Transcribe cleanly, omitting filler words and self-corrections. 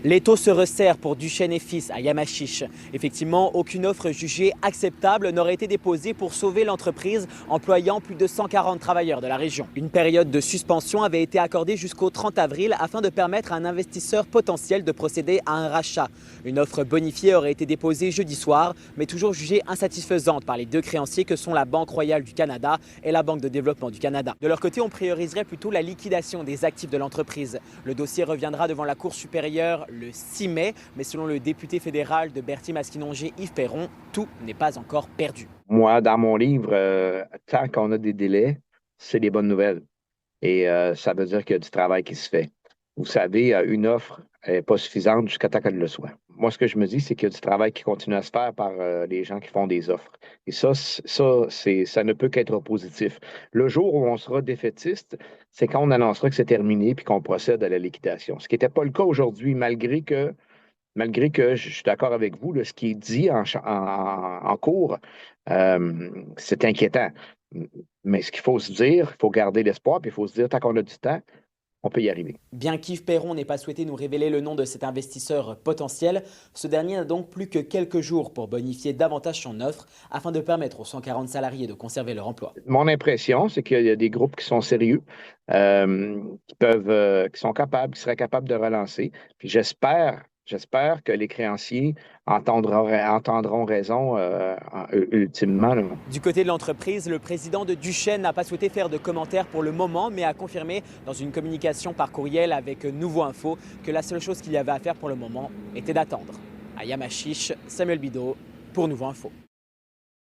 Les taux se resserrent pour Duchesne et Fils à Yamachiche. Effectivement, aucune offre jugée acceptable n'aurait été déposée pour sauver l'entreprise employant plus de 140 travailleurs de la région. Une période de suspension avait été accordée jusqu'au 30 avril afin de permettre à un investisseur potentiel de procéder à un rachat. Une offre bonifiée aurait été déposée jeudi soir, mais toujours jugée insatisfaisante par les deux créanciers que sont la Banque royale du Canada et la Banque de développement du Canada. De leur côté, on prioriserait plutôt la liquidation des actifs de l'entreprise. Le dossier reviendra devant la Cour supérieure le 6 mai, mais selon le député fédéral de Berthier-Maskinongé, Yves Perron, tout n'est pas encore perdu. Moi, dans mon livre, tant qu'on a des délais, c'est des bonnes nouvelles. Et ça veut dire qu'il y a du travail qui se fait. Vous savez, une offre n'est pas suffisante jusqu'à temps qu'elle le soit. Moi, ce que je me dis, c'est qu'il y a du travail qui continue à se faire par les gens qui font des offres. Et ça ne peut qu'être positif. Le jour où on sera défaitiste, c'est quand on annoncera que c'est terminé puis qu'on procède à la liquidation. Ce qui n'était pas le cas aujourd'hui, malgré que je suis d'accord avec vous, là, ce qui est dit en cours, c'est inquiétant. Mais ce qu'il faut se dire, il faut garder l'espoir, puis il faut se dire, tant qu'on a du temps, on peut y arriver. Bien qu'Yves Perron n'ait pas souhaité nous révéler le nom de cet investisseur potentiel, ce dernier n'a donc plus que quelques jours pour bonifier davantage son offre afin de permettre aux 140 salariés de conserver leur emploi. Mon impression, c'est qu'il y a des groupes qui sont sérieux, qui sont capables, qui seraient capables de relancer. Puis j'espère que les créanciers entendront raison ultimement, là. Du côté de l'entreprise, le président de Duchesne n'a pas souhaité faire de commentaires pour le moment, mais a confirmé dans une communication par courriel avec Nouveau Info que la seule chose qu'il y avait à faire pour le moment était d'attendre. À Yamachiche, Samuel Bideau pour Nouveau Info.